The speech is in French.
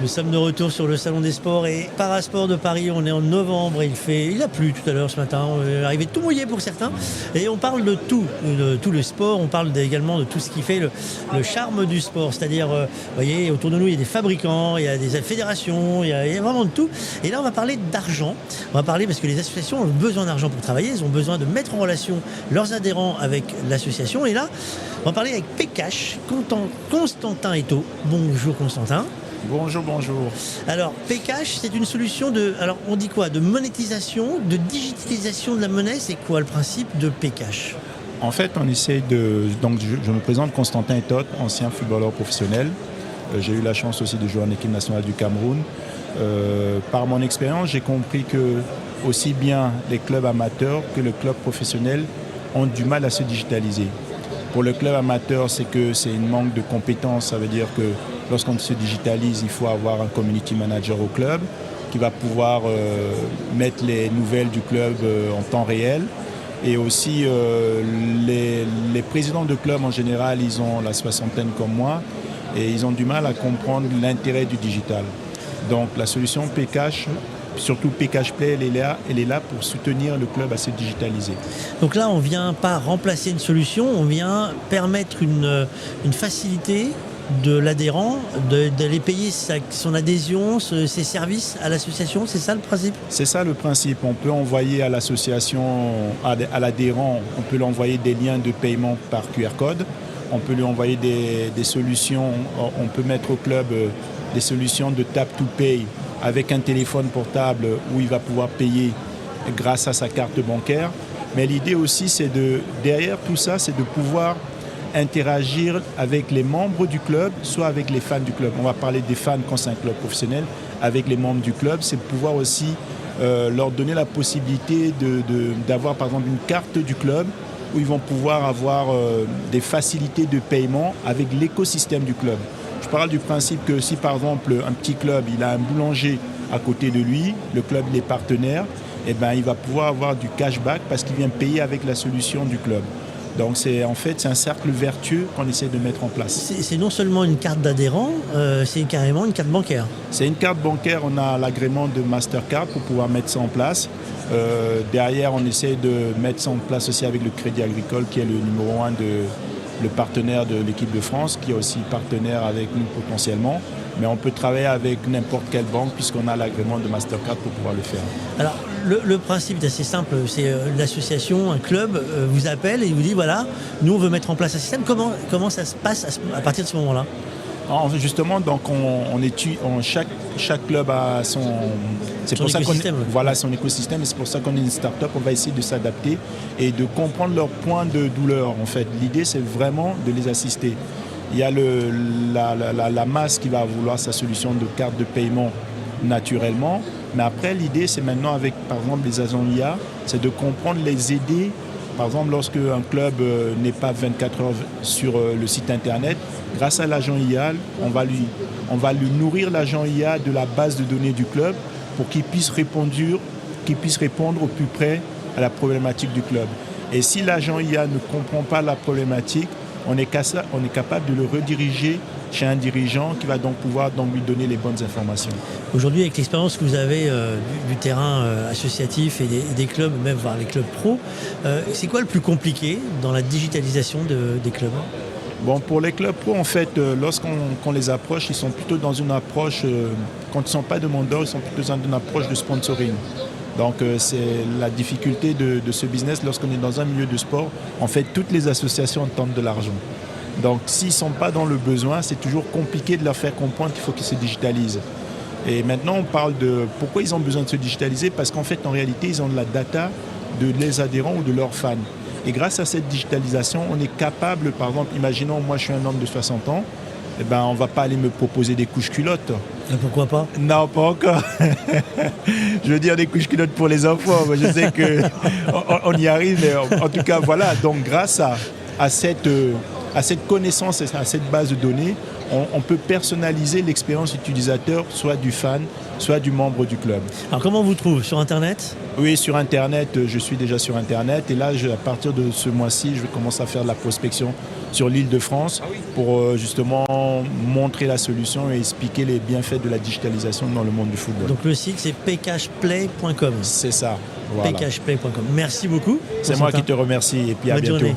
Nous sommes de retour sur le Salon des Sports et Parasport de Paris. On est en novembre, il a plu tout à l'heure ce matin, on est arrivé tout mouillé pour certains. Et on parle de tout le sport, on parle également de tout ce qui fait le charme du sport. C'est-à-dire, vous voyez, autour de nous, il y a des fabricants, il y a des fédérations, il y a vraiment de tout. Et là, on va parler d'argent. On va parler parce que les associations ont besoin d'argent pour travailler, elles ont besoin de mettre en relation leurs adhérents avec l'association. Et là, on va parler avec Pcash, Constantin Eto. Bonjour Constantin. Bonjour. Alors, Pcash, c'est une solution de monétisation, de digitalisation de la monnaie. C'est quoi le principe de Pcash ? En fait, on essaie donc je me présente Constantin Eto, ancien footballeur professionnel. J'ai eu la chance aussi de jouer en équipe nationale du Cameroun. Par mon expérience, j'ai compris que aussi bien les clubs amateurs que le club professionnel ont du mal à se digitaliser. Pour le club amateur, c'est une manque de compétences. Ça veut dire que lorsqu'on se digitalise, il faut avoir un community manager au club qui va pouvoir mettre les nouvelles du club en temps réel. Et aussi, les présidents de clubs, en général, ils ont la soixantaine comme moi et ils ont du mal à comprendre l'intérêt du digital. Donc, la solution Pcash, surtout Pcash Play, elle est là pour soutenir le club à se digitaliser. Donc là, on ne vient pas remplacer une solution, on vient permettre une facilité de l'adhérent, d'aller payer son adhésion, ses services à l'association, c'est ça le principe ? C'est ça le principe. On peut envoyer à l'association, à l'adhérent, on peut lui envoyer des liens de paiement par QR code, on peut lui envoyer des solutions, on peut mettre au club des solutions de tap to pay avec un téléphone portable où il va pouvoir payer grâce à sa carte bancaire. Mais l'idée aussi, derrière tout ça, c'est de pouvoir interagir avec les membres du club, soit avec les fans du club. On va parler des fans quand c'est un club professionnel, avec les membres du club, c'est de pouvoir aussi leur donner la possibilité d'avoir par exemple une carte du club où ils vont pouvoir avoir des facilités de paiement avec l'écosystème du club. Je parle du principe que si par exemple un petit club, il a un boulanger à côté de lui, le club il est partenaire, eh ben, il va pouvoir avoir du cashback parce qu'il vient payer avec la solution du club. Donc c'est un cercle vertueux qu'on essaie de mettre en place. C'est non seulement une carte d'adhérent, c'est carrément une carte bancaire. C'est une carte bancaire, on a l'agrément de Mastercard pour pouvoir mettre ça en place. Derrière, on essaie de mettre ça en place aussi avec le Crédit Agricole qui est le numéro 1 le partenaire de l'équipe de France, qui est aussi partenaire avec nous potentiellement. Mais on peut travailler avec n'importe quelle banque puisqu'on a l'agrément de Mastercard pour pouvoir le faire. Alors, le principe est assez simple. C'est l'association, un club vous appelle et vous dit voilà, nous on veut mettre en place un système. Comment ça se passe à partir de ce moment-là ? Justement, donc on étudie, chaque club a son écosystème. Voilà son écosystème, et c'est pour ça qu'on est une start-up. On va essayer de s'adapter et de comprendre leurs points de douleur. En fait, l'idée c'est vraiment de les assister. Il y a la masse qui va vouloir sa solution de carte de paiement naturellement, mais après l'idée c'est maintenant avec par exemple les agents IA, c'est de comprendre, les aider. Par exemple, lorsque un club n'est pas 24 heures sur le site internet, grâce à l'agent IA, on va lui nourrir l'agent IA de la base de données du club pour qu'il puisse répondre au plus près à la problématique du club. Et si l'agent IA ne comprend pas la problématique, on est capable de le rediriger chez un dirigeant qui va donc pouvoir lui donner les bonnes informations. Aujourd'hui, avec l'expérience que vous avez du terrain associatif et des clubs, même voire les clubs pro, c'est quoi le plus compliqué dans la digitalisation des clubs ? Bon, pour les clubs pro, en fait, lorsqu'on les approche, ils sont plutôt dans une approche, quand ils ne sont pas demandeurs, ils sont plutôt dans une approche de sponsoring. Donc c'est la difficulté de ce business lorsqu'on est dans un milieu de sport. En fait, toutes les associations tentent de l'argent. Donc s'ils ne sont pas dans le besoin, c'est toujours compliqué de leur faire comprendre qu'il faut qu'ils se digitalisent. Et maintenant, on parle de pourquoi ils ont besoin de se digitaliser, parce qu'en fait, en réalité, ils ont de la data de leurs adhérents ou de leurs fans. Et grâce à cette digitalisation, on est capable, par exemple, imaginons, moi je suis un homme de 60 ans, eh ben, on ne va pas aller me proposer des couches culottes. Et pourquoi pas ? Non, pas encore. Je veux dire des couches culottes pour les enfants. Je sais qu'on y arrive, mais en tout cas, voilà. Donc grâce à cette connaissance et à cette base de données, on peut personnaliser l'expérience utilisateur, soit du fan, soit du membre du club. Alors comment on vous trouve ? Sur Internet ? Oui, sur Internet, je suis déjà sur Internet. Et là, à partir de ce mois-ci, je vais commencer à faire de la prospection sur l'île de France pour justement montrer la solution et expliquer les bienfaits de la digitalisation dans le monde du football. Donc le site c'est pcashplay.com. C'est ça. Voilà. pcashplay.com. Merci beaucoup. C'est moi qui te remercie et puis à bientôt. Journée.